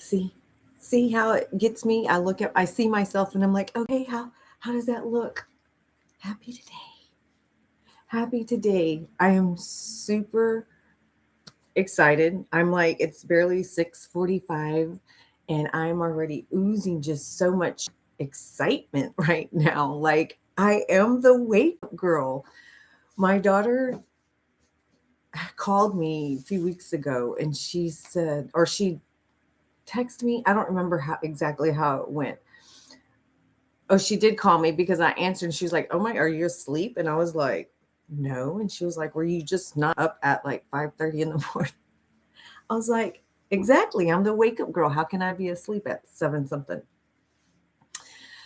See, see how it gets me? I see myself and I'm like, okay, how does that look? Happy today. Happy today. I am super excited. I'm like, it's barely 6:45 and I'm already oozing just so much excitement right now. Like I am the wake up girl. My daughter called me a few weeks ago and she said, or she texted me. I don't remember exactly how it went. Oh, she did call me because I answered and she was like, "Oh my, are you asleep?" And I was like, "No." And she was like, "Were you just not up at like 5:30 in the morning?" I was like, "Exactly. I'm the wake up girl. How can I be asleep at 7 something?"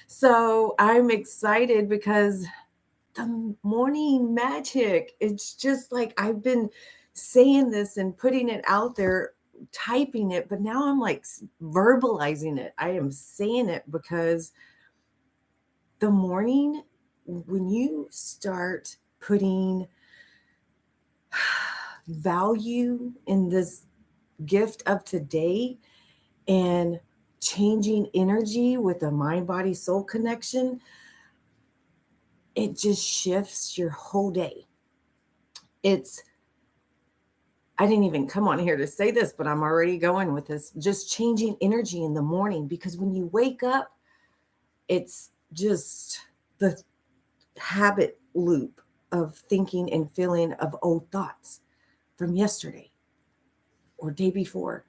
So I'm excited because the morning magic, it's just like I've been saying this and putting it out there, typing it, but now I'm like verbalizing it. I am saying it because the morning, when you start putting value in this gift of today and changing energy with a mind body soul connection, it just shifts your whole day. It's, I didn't even come on here to say this, but I'm already going with this, just changing energy in the morning, because when you wake up, it's just the habit loop of thinking and feeling of old thoughts from yesterday or day before.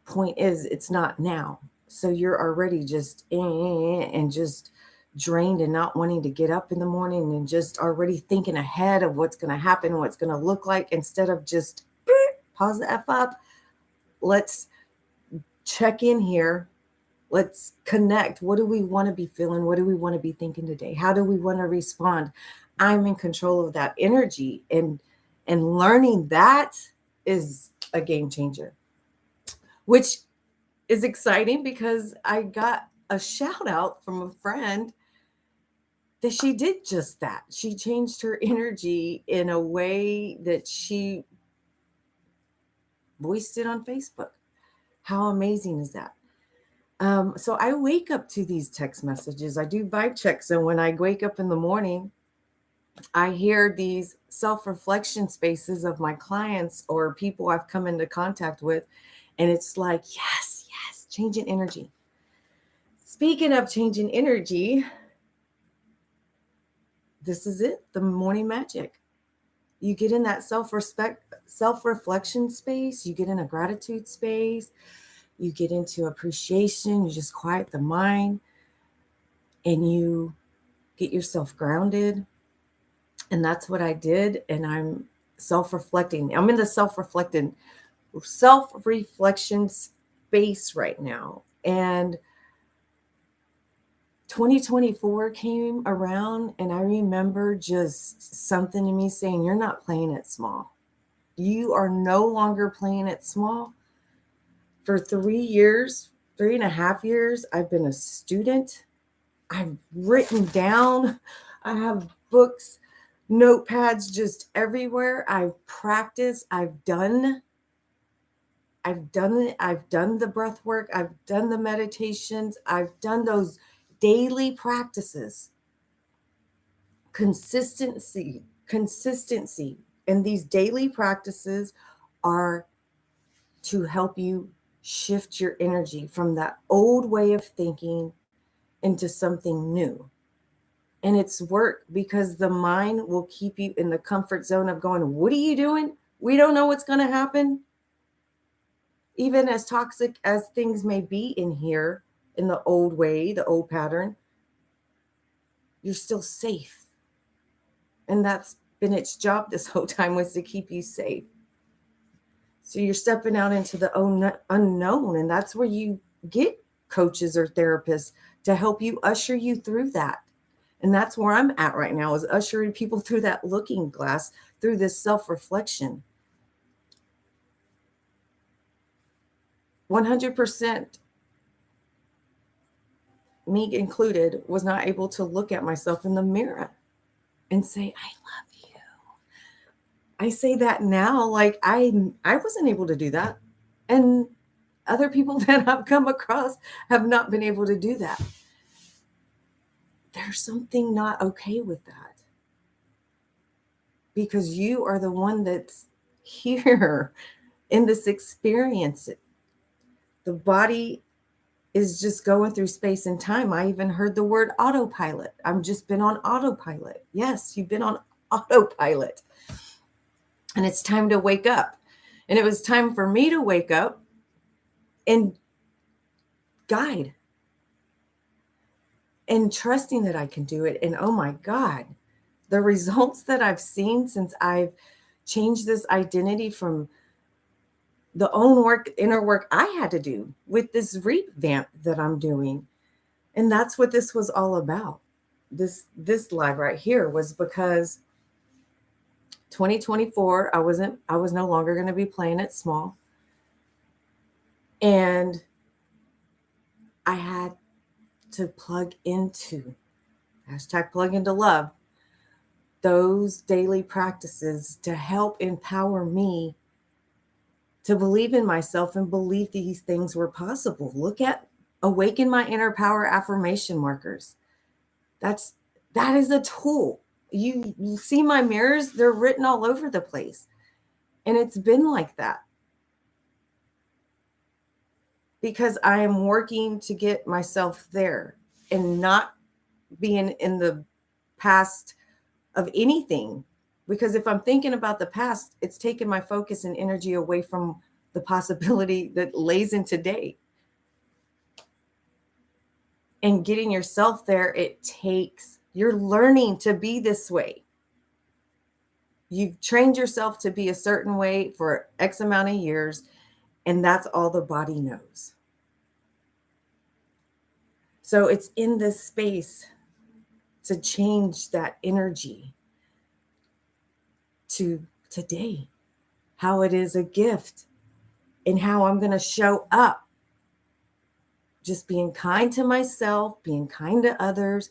Point is, it's not now. So you're already just and just drained and not wanting to get up in the morning and just already thinking ahead of what's going to happen, what's going to look like, instead of just pause the F up. Let's check in here. Let's connect. What do we want to be feeling? What do we want to be thinking today? How do we want to respond? I'm in control of that energy, and learning that is a game changer, which is exciting because I got a shout out from a friend that she did just that. She changed her energy in a way that she voiced it on Facebook. How amazing is that? So I wake up to these text messages. I do vibe checks. And when I wake up in the morning, I hear these self reflection spaces of my clients or people I've come into contact with. And it's like, yes, yes, changing energy. Speaking of changing energy, this is it, the morning magic. You get in that self reflection space, you get in a gratitude space, you get into appreciation, you just quiet the mind, and you get yourself grounded. And that's what I did. And I'm self reflecting. I'm in the self reflection space right now. And 2024 came around, and I remember just something in me saying, "You're not playing it small. You are no longer playing it small." For 3 years, 3.5 years, I've been a student. I've written down, I have books, notepads just everywhere. I've practiced, I've done it. I've done the breath work. I've done the meditations. I've done those daily practices. Consistency. And these daily practices are to help you shift your energy from that old way of thinking into something new. And it's work, because the mind will keep you in the comfort zone of going, "What are you doing? We don't know what's going to happen." Even as toxic as things may be in here, in the old way, the old pattern, you're still safe. And that's been its job this whole time, was to keep you safe. So you're stepping out into the unknown, and that's where you get coaches or therapists to help you usher you through that. And that's where I'm at right now, is ushering people through that looking glass, through this self-reflection. 100%, me included, was not able to look at myself in the mirror and say, "I love you." I say that now, like I wasn't able to do that. And Other people that I've come across have not been able to do that. There's something not okay with that, because you are the one that's here in this experience. The body is just going through space and time. I even heard the word autopilot. I've just been on autopilot. Yes, you've been on autopilot. And it's time to wake up. And it was time for me to wake up and guide, and trusting that I can do it. And oh my God, the results that I've seen since I've changed this identity from the own work, inner work I had to do with this revamp that I'm doing. And that's what this was all about. This live right here was because 2024, I was no longer going to be playing it small. And I had to plug into, #plug into love, those daily practices to help empower me to believe in myself and believe these things were possible. Look at Awaken My Inner Power affirmation markers. That is a tool. You see my mirrors, they're written all over the place. And it's been like that because I am working to get myself there and not being in the past of anything. Because if I'm thinking about the past, it's taking my focus and energy away from the possibility that lays in today. And getting yourself there, you're learning to be this way. You've trained yourself to be a certain way for X amount of years, and that's all the body knows. So it's in this space to change that energy to today, how it is a gift, and how I'm going to show up. Just being kind to myself, being kind to others,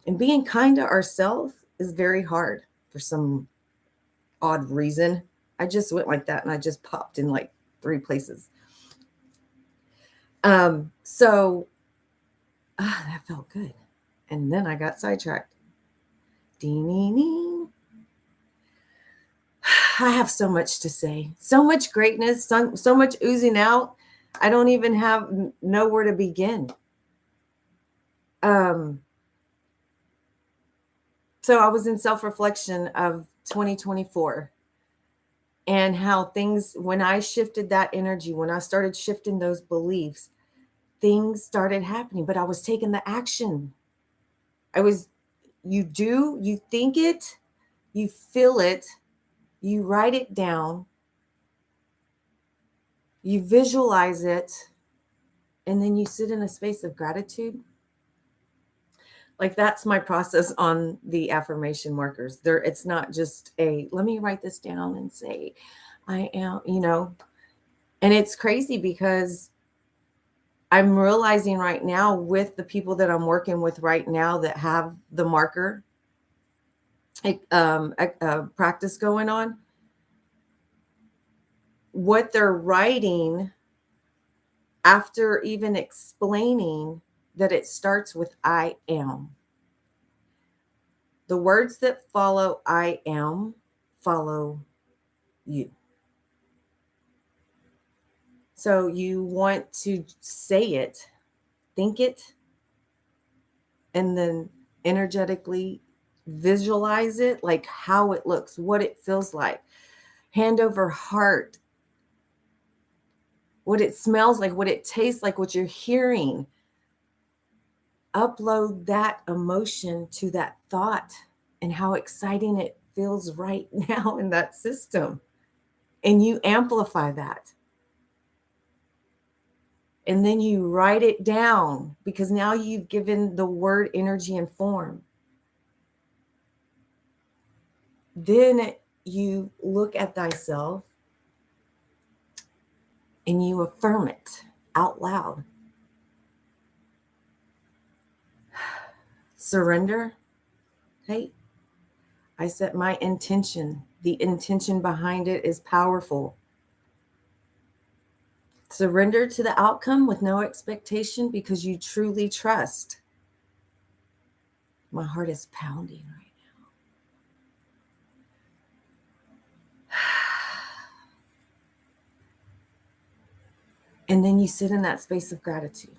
and being kind to ourselves is very hard for some odd reason. I just went like that and I just popped in like 3 places. So that felt good. And then I got sidetracked. Ding. I have so much to say, so much greatness, so much oozing out. I don't even know where to begin. So I was in self-reflection of 2024 and how things, when I shifted that energy, when I started shifting those beliefs, things started happening, but I was taking the action. You think it, you feel it, you write it down, you visualize it, and then you sit in a space of gratitude. Like that's my process on the affirmation markers. It's not just let me write this down and say, I am, and it's crazy because I'm realizing right now with the people that I'm working with right now that have the marker practice going on, what they're writing after even explaining that it starts with I am. The words that follow I am follow you. So you want to say it, think it, and then energetically visualize it, like how it looks, what it feels like, hand over heart, what it smells like, what it tastes like, what you're hearing. Upload that emotion to that thought and how exciting it feels right now in that system. And you amplify that. And then you write it down because now you've given the word energy and form. Then you look at thyself and you affirm it out loud. Surrender. Hey, I set my intention. The intention behind it is powerful. Surrender to the outcome with no expectation because you truly trust. My heart is pounding right now. And then you sit in that space of gratitude.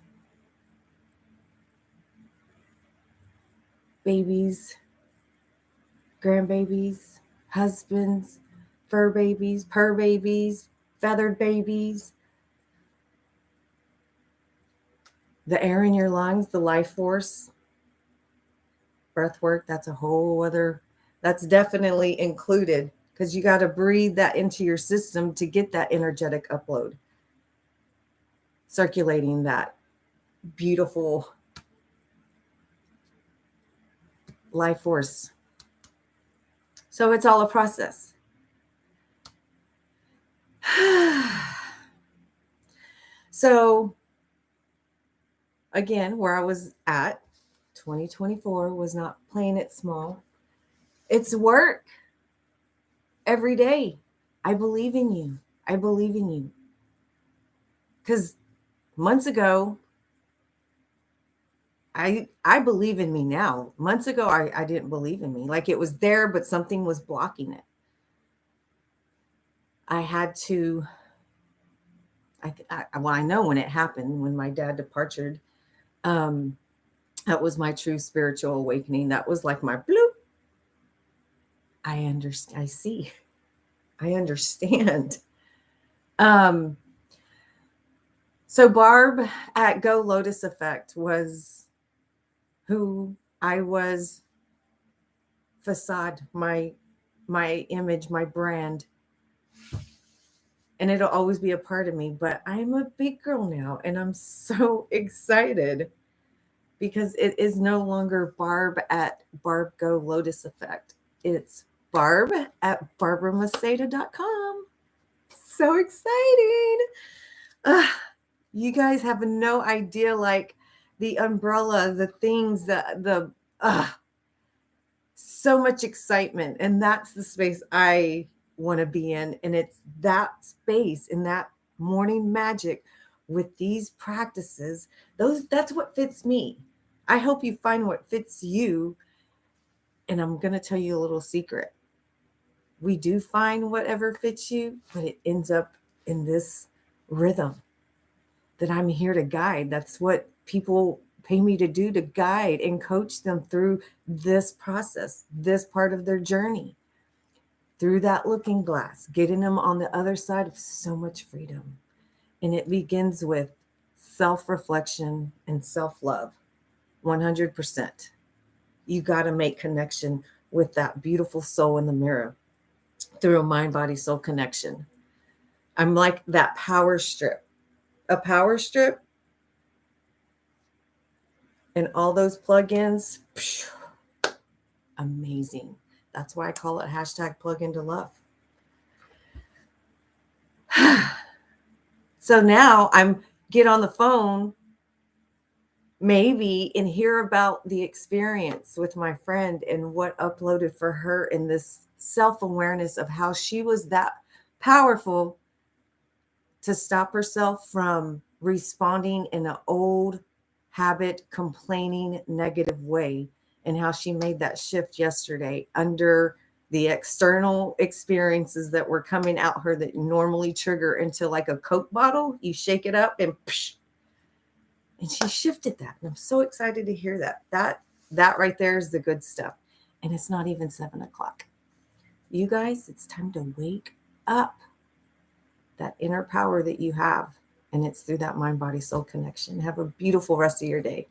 Babies, grandbabies, husbands, fur babies, purr babies, feathered babies, the air in your lungs, the life force, breath work, that's a whole other, that's definitely included because you got to breathe that into your system to get that energetic upload, circulating that beautiful life force. So it's all a process. So again, where I was at, 2024 was not playing it small. It's work every day. I believe in you. I believe in you. Because months ago, I believe in me now. Months ago, I didn't believe in me. Like it was there, but something was blocking it. I had to, I know when it happened, when my dad departed, that was my true spiritual awakening. That was like my bloop. I understand. I see. I understand. So Barb at Go Lotus Effect was who I was. Facade, my image, my brand, and it'll always be a part of me. But I'm a big girl now, and I'm so excited because it is no longer Barb at Barb Go Lotus Effect. It's Barb at BarbaraMaceda.com. So exciting! You guys have no idea, like the umbrella, the things, the so much excitement. And that's the space I want to be in. And it's that space in that morning magic with these practices. That's what fits me. I hope you find what fits you. And I'm going to tell you a little secret. We do find whatever fits you, but it ends up in this rhythm that I'm here to guide. That's what people pay me to do, to guide and coach them through this process, this part of their journey, through that looking glass, getting them on the other side of so much freedom. And it begins with self-reflection and self-love, 100%. You got to make connection with that beautiful soul in the mirror through a mind-body-soul connection. I'm like that power strip. A power strip and all those plugins, amazing. That's why I call it hashtag plug into love. So now I'm get on the phone maybe and hear about the experience with my friend and what uploaded for her in this self-awareness of how she was that powerful to stop herself from responding in an old habit, complaining, negative way, and how she made that shift yesterday under the external experiences that were coming at her that normally trigger into like a Coke bottle. You shake it up and psh, and she shifted that. And I'm so excited to hear that. That right there is the good stuff. And it's not even 7 o'clock. You guys, it's time to wake up. That inner power that you have. And it's through that mind, body, soul connection. Have a beautiful rest of your day.